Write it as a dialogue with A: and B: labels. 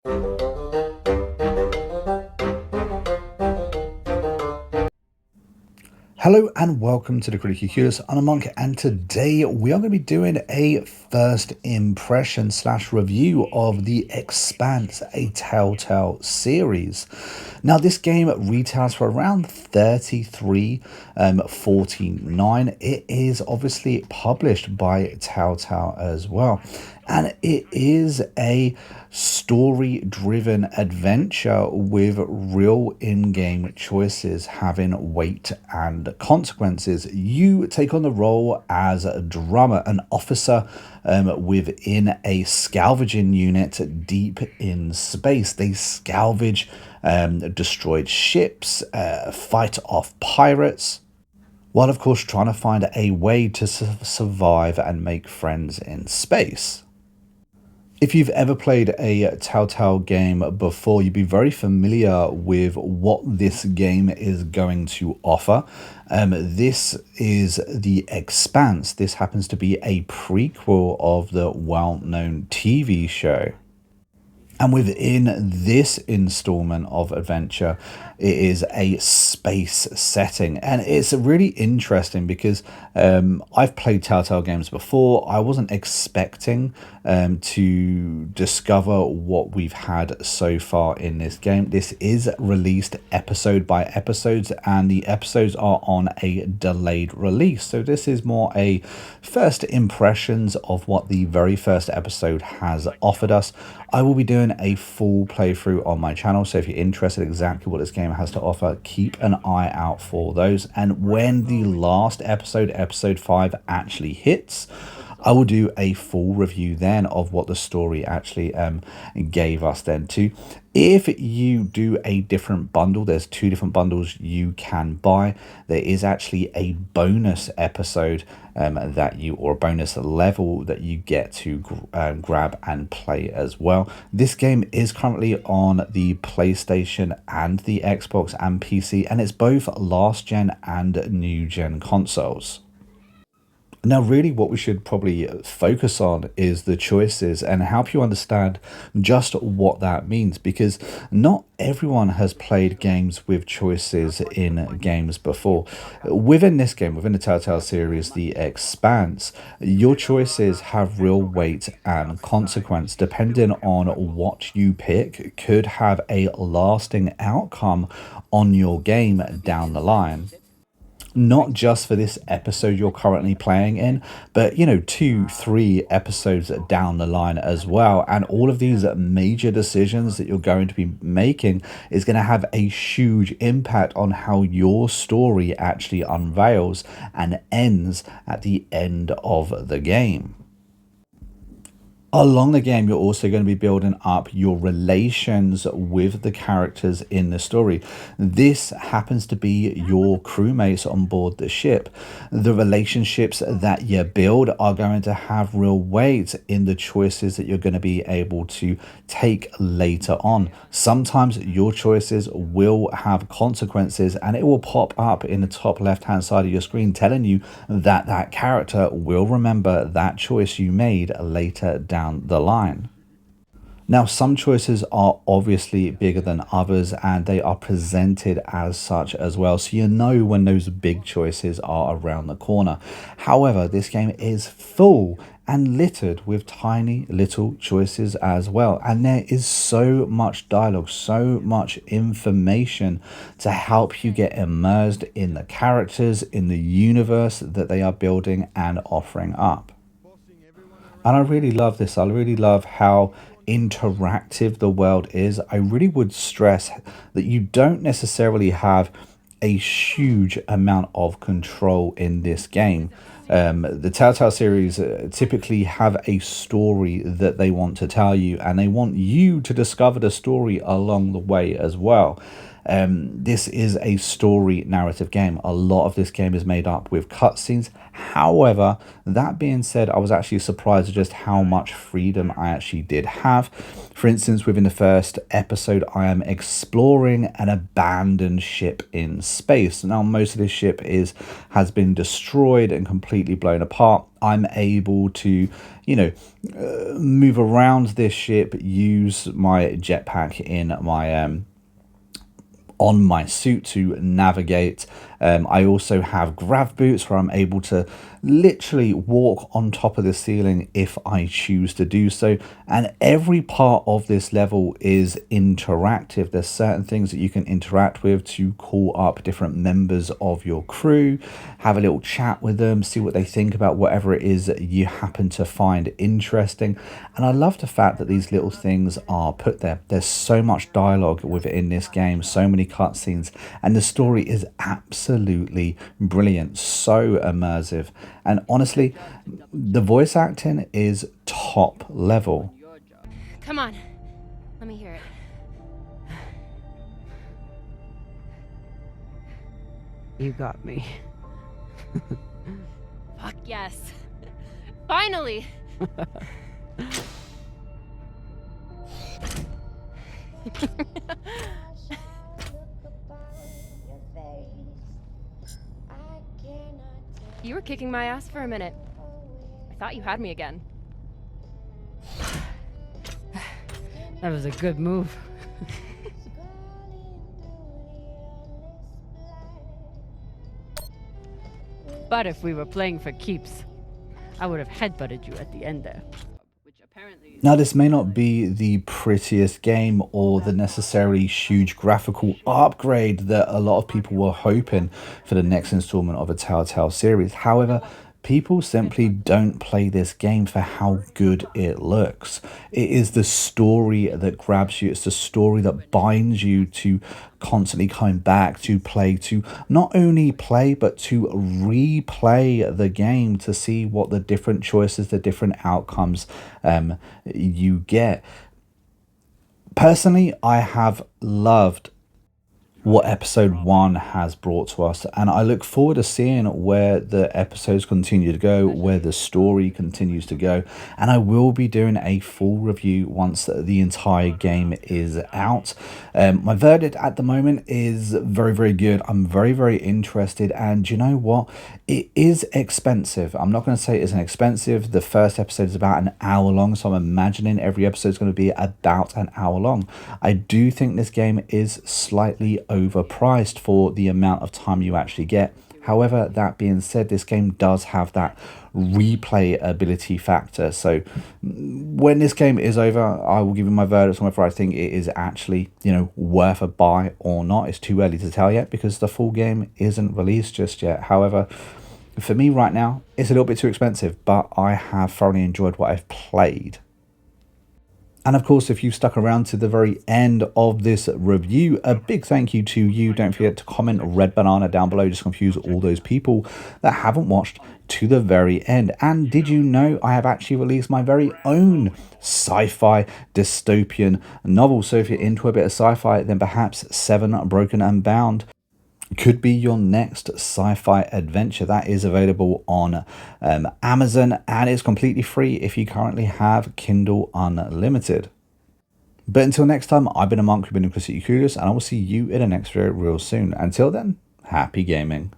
A: Hello and welcome to the Critically Curious. I'm a Monk, and today we are going to be doing a first impression slash review of the Expanse, a Telltale series. Now, this game retails for around $33.49. It is obviously published by Telltale as well, and it is a story-driven adventure with real in-game choices having weight and consequences. You take on the role as a drummer, an officer within a scavenging unit deep in space. They scavenge destroyed ships, fight off pirates, while of course trying to find a way to survive and make friends in space. If you've ever played a Telltale game before, you'd be very familiar with what this game is going to offer. This is the Expanse. This happens to be a prequel of the well-known TV show. And within this installment of adventure, it is a space setting. And it's really interesting because I've played Telltale games before. I wasn't expecting to discover what we've had so far in this game. This is released episode by episodes, and the episodes are on a delayed release. So this is more a first impressions of what the very first episode has offered us. I will be doing a full playthrough on my channel, so if you're interested in exactly what this game has to offer, keep an eye out for those. And when the last episode, episode 5, actually hits, I will do a full review then of what the story actually gave us then too. If you do a different bundle, there's 2 different bundles you can buy. There is actually a bonus episode or a bonus level that you get to grab and play as well. This game is currently on the PlayStation and the Xbox and PC, and it's both last gen and new gen consoles. Now, really what we should probably focus on is the choices and help you understand just what that means, because not everyone has played games with choices in games before. Within this game, within the Telltale series, The Expanse, your choices have real weight and consequence. Depending on what you pick could have a lasting outcome on your game down the line. Not just for this episode you're currently playing in, but 2-3 episodes down the line as well. And all of these major decisions that you're going to be making is going to have a huge impact on how your story actually unveils and ends at the end of the game. Along the game, you're also going to be building up your relations with the characters in the story. This happens to be your crewmates on board the ship. The relationships that you build are going to have real weight in the choices that you're going to be able to take later on. Sometimes your choices will have consequences, and it will pop up in the top left-hand side of your screen telling you that that character will remember that choice you made later down the line. Now, some choices are obviously bigger than others, and they are presented as such as well, so you know when those big choices are around the corner. However, this game is full and littered with tiny little choices as well, and there is so much dialogue, so much information to help you get immersed in the characters, in the universe that they are building and offering up. And I really love this. I really love how interactive the world is. I really would stress that you don't necessarily have a huge amount of control in this game. The Telltale series typically have a story that they want to tell you, and they want you to discover the story along the way as well. This is a story narrative game. A lot of this game is made up with cutscenes. However, that being said, I was actually surprised at just how much freedom I actually did have. For instance, within the first episode, I am exploring an abandoned ship in space. Now, most of this ship has been destroyed and completely completely blown apart. I'm able to, you know, move around this ship, use my jetpack in my on my suit to navigate. I also have grav boots where I'm able to literally walk on top of the ceiling if I choose to do so. And every part of this level is interactive. There's certain things that you can interact with to call up different members of your crew, have a little chat with them, see what they think about whatever it is that you happen to find interesting. And I love the fact that these little things are put there. There's so much dialogue within this game, so many cutscenes, and the story is absolutely brilliant, so immersive. And honestly, the voice acting is top level.
B: Come on, let me hear it.
C: You got me.
B: Fuck yes. Finally! You were kicking my ass for a minute. I thought you had me again.
C: That was a good move. But if we were playing for keeps, I would have headbutted you at the end there. Which apparently...
A: Now, this may not be the prettiest game or the necessarily huge graphical upgrade that a lot of people were hoping for the next installment of a Telltale series. However, people simply don't play this game for how good it looks. It is the story that grabs you. It's the story that binds you to constantly coming back to play, to not only play, but to replay the game to see what the different choices, the different outcomes you get. Personally, I have loved what episode 1 has brought to us, and I look forward to seeing where the episodes continue to go, where the story continues to go, and I will be doing a full review once the entire game is out. My verdict at the moment is very, very good. I'm very, very interested, and you know what, it is expensive. I'm not going to say it isn't expensive. The first episode is about an hour long, so I'm imagining every episode is going to be about an hour long. I do think this game is slightly overpriced for the amount of time you actually get. However, that being said, this game does have that replayability factor. So when this game is over, I will give you my verdict on whether I think it is actually, you know, worth a buy or not. It's too early to tell yet because the full game isn't released just yet. However, for me right now, it's a little bit too expensive, but I have thoroughly enjoyed what I've played. And of course, if you stuck around to the very end of this review, a big thank you to you. Don't forget to comment red banana down below, just confuse all those people that haven't watched to the very end. And did you know I have actually released my very own sci-fi dystopian novel? So if you're into a bit of sci-fi, then perhaps Seven Broken and Bound could be your next sci-fi adventure. That is available on Amazon, and it's completely free if you currently have Kindle Unlimited. But until next time, I've been a monk, you've been a Chris, and I will see you in the next video real soon. Until then, happy gaming.